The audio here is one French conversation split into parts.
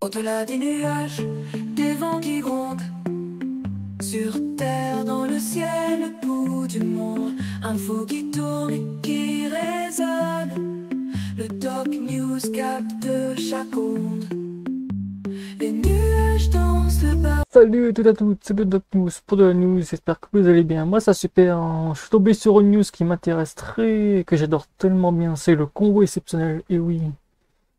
Au-delà des nuages, des vents qui grondent, sur terre, dans le ciel, le bout du monde, info qui tourne et qui résonne. Le Doc News capte chaque onde. Les nuages dansent le bas. Salut à toutes et à tous, c'est le Doc News pour de la news, j'espère que vous allez bien. Moi ça super, je suis tombé sur une news qui m'intéresse très, que j'adore tellement bien, c'est le convoi exceptionnel, et oui.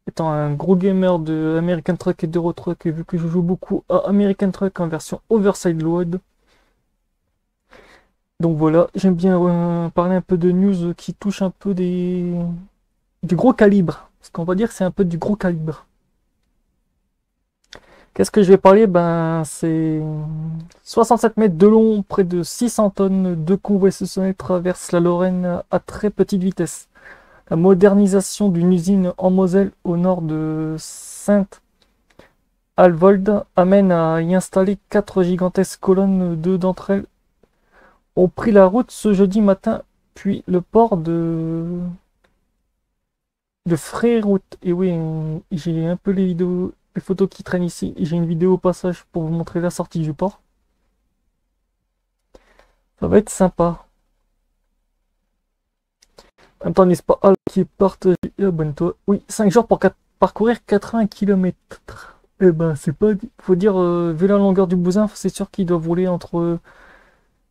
Étant un gros gamer de American Truck et d'Euro Truck, et vu que je joue beaucoup à American Truck en version Overside Load. Donc voilà, j'aime bien parler un peu de news qui touchent un peu du gros calibre. Parce qu'on va dire que c'est un peu du gros calibre. Qu'est-ce que je vais parler? Ben, c'est 67 mètres de long, près de 600 tonnes de convoi exceptionnel traverse la Lorraine à très petite vitesse. La modernisation d'une usine en Moselle au nord de Saint-Avold amène à y installer 4 gigantesques colonnes. Deux d'entre elles ont pris la route ce jeudi matin, puis le port de Fréroute. Et oui, j'ai un peu les photos qui traînent ici. J'ai une vidéo au passage pour vous montrer la sortie du port. Ça va être sympa. En même temps, n'est-ce pas qui est partagé et abonne-toi. Oui, 5 jours pour parcourir 80 km. Eh ben, c'est pas... Faut dire, vu la longueur du bousin, c'est sûr qu'il doit voler entre...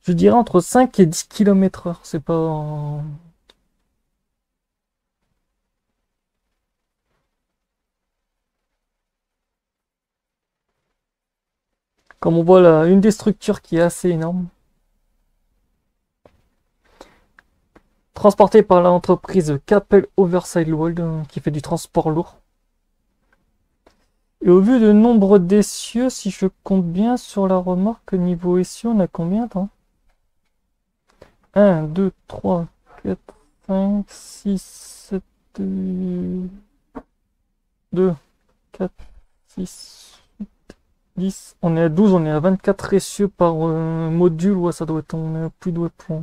Je dirais entre 5 et 10 km/h. C'est pas... Comme on voit là, une des structures qui est assez énorme. Transporté par l'entreprise Capel Overside Load, qui fait du transport lourd. Et au vu de nombre d'essieux, si je compte bien sur la remorque, niveau essieux, on a combien, attends? 1, 2, 3, 4, 5, 6, 7, 2, 4, 6, 8, 10. On est à 12, on est à 24 essieux par module. Ouais, ça doit être, on est plus de point.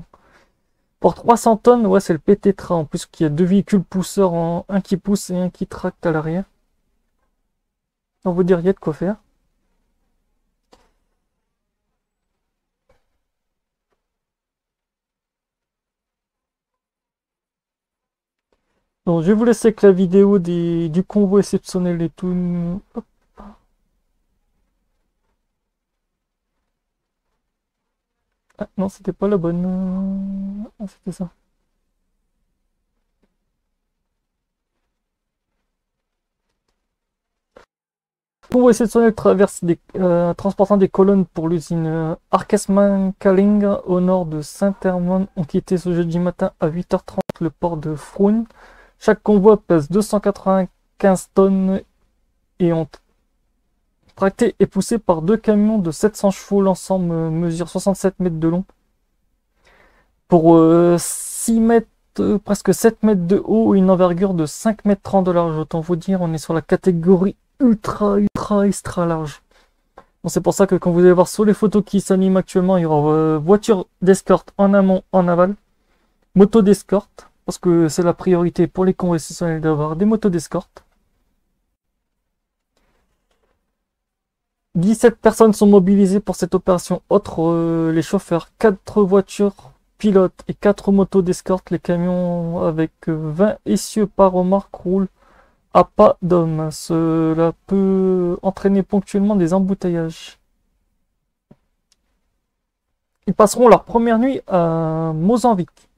Pour 300 tonnes, ouais, c'est le PTTRA. En plus, qu'il y a deux véhicules pousseurs, un qui pousse et un qui tracte à l'arrière. On vous diriez de quoi faire. Donc, je vais vous laisser avec la vidéo du convoi exceptionnel et tout. Hop. Ah, non, c'était pas la bonne. Ah, c'était ça. Le convoi exceptionnel transportant des colonnes pour l'usine Arkesman-Kaling au nord de Saint-Hermann ont quitté ce jeudi matin à 8h30 le port de Froun. Chaque convoi pèse 295 tonnes et ont tracté et poussé par deux camions de 700 chevaux. L'ensemble mesure 67 mètres de long pour 6 mètres, presque 7 mètres de haut et une envergure de 5 mètres 30 de large. Autant vous dire, on est sur la catégorie ultra extra large. Bon, c'est pour ça que quand vous allez voir sur les photos qui s'animent actuellement, il y aura voiture d'escorte en amont, en aval, moto d'escorte, parce que c'est la priorité pour les convois exceptionnels d'avoir des motos d'escorte. 17 personnes sont mobilisées pour cette opération, autres les chauffeurs, 4 voitures pilotes et 4 motos d'escorte. Les camions avec 20 essieux par remorque roulent à pas d'homme. Cela peut entraîner ponctuellement des embouteillages. Ils passeront leur première nuit à Mozambique.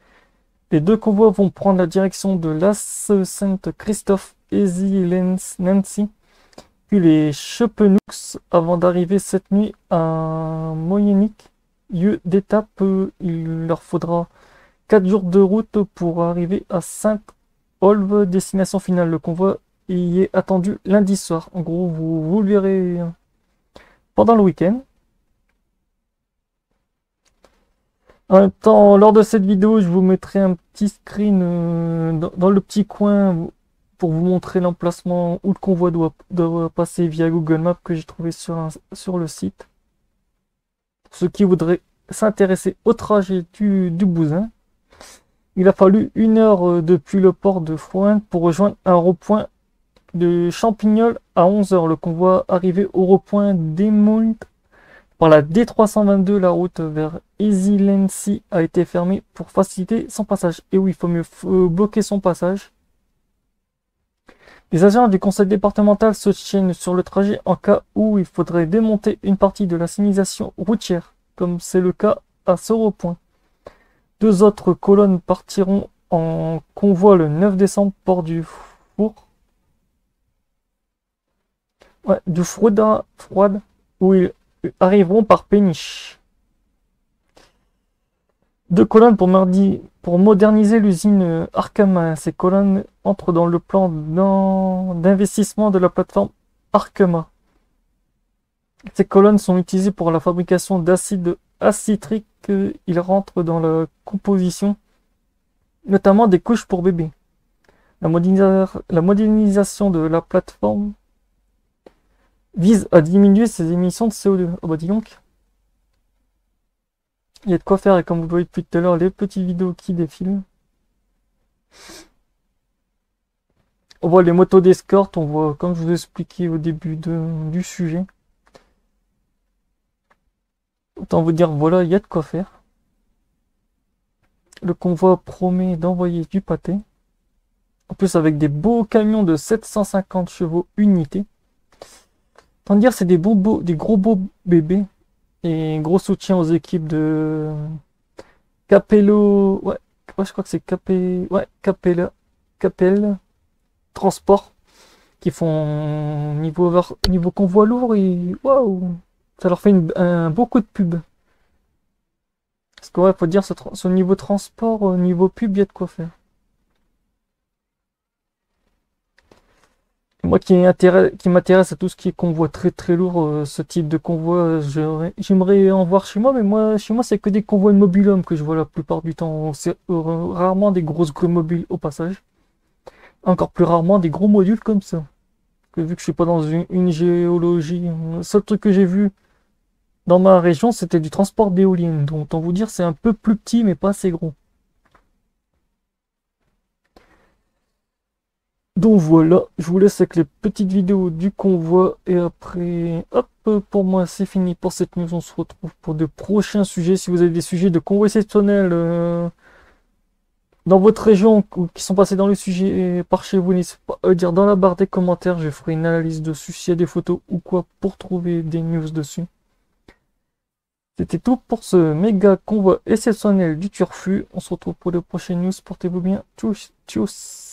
Les deux convois vont prendre la direction de Las Saint-Christophe et Nancy, puis les Chepenouks, avant d'arriver cette nuit à Moyennik. Lieu d'étape, il leur faudra 4 jours de route pour arriver à Saint-Olve, destination finale. Le convoi y est attendu lundi soir. En gros, vous le verrez pendant le week-end. En même temps, lors de cette vidéo, je vous mettrai un petit screen dans le petit coin pour vous montrer l'emplacement où le convoi doit passer via Google Maps que j'ai trouvé sur le site. Ceux qui voudraient s'intéresser au trajet du bousin. Il a fallu 1 heure depuis le port de Frouin pour rejoindre un rond-point de Champignol à 11 h. Le convoi arrivé au repoint d'Emoult par la D322. La route vers Ezilensi a été fermée pour faciliter son passage. Et oui, il faut mieux bloquer son passage. Les agents du conseil départemental se tiennent sur le trajet en cas où il faudrait démonter une partie de la signalisation routière, comme c'est le cas à ce repoint. 2 autres colonnes partiront en convoi le 9 décembre, port du Four. Ouais, du Froide, où ils arriveront par péniche. 2 colonnes pour moderniser l'usine Arkema. Ces colonnes entrent dans le plan d'investissement de la plateforme Arkema. Ces colonnes sont utilisées pour la fabrication d'acide acitrique. Ils rentrent dans la composition, notamment des couches pour bébés. La modernisation de la plateforme vise à diminuer ses émissions de CO2. Oh bah dis donc. Il y a de quoi faire, et comme vous voyez depuis tout à l'heure, les petites vidéos qui défilent. On voit les motos d'escorte, on voit, comme je vous ai expliqué au début du sujet. Autant vous dire, voilà, il y a de quoi faire. Le convoi promet d'envoyer du pâté. En plus, avec des beaux camions de 750 chevaux unité. Tant dire, c'est des gros beaux bébés. Et gros soutien aux équipes de Capello. Ouais, je crois que c'est Capel Transport qui font niveau convoi lourd, et waouh, ça leur fait un beau coup de pub. Parce que ouais, faut dire, ce niveau transport, niveau pub, il y a de quoi faire. Moi qui m'intéresse à tout ce qui est convoi très très lourd, ce type de convoi, j'aimerais en voir chez moi, mais chez moi c'est que des convois de mobil-homme que je vois la plupart du temps. C'est rarement des grosses mobiles au passage. Encore plus rarement des gros modules comme ça. Que vu que je suis pas dans une géologie, le seul truc que j'ai vu dans ma région c'était du transport d'éoliennes. Donc autant vous dire, c'est un peu plus petit mais pas assez gros. Donc voilà, je vous laisse avec les petites vidéos du convoi, et après, hop, pour moi c'est fini pour cette news. On se retrouve pour de prochains sujets. Si vous avez des sujets de convoi exceptionnels dans votre région ou qui sont passés dans le sujet par chez vous, n'hésitez pas à le dire dans la barre des commentaires. Je ferai une analyse dessus s'il y a des photos ou quoi pour trouver des news dessus. C'était tout pour ce méga convoi exceptionnel du Turfu. On se retrouve pour les prochaines news. Portez-vous bien. Tchuss, tchuss.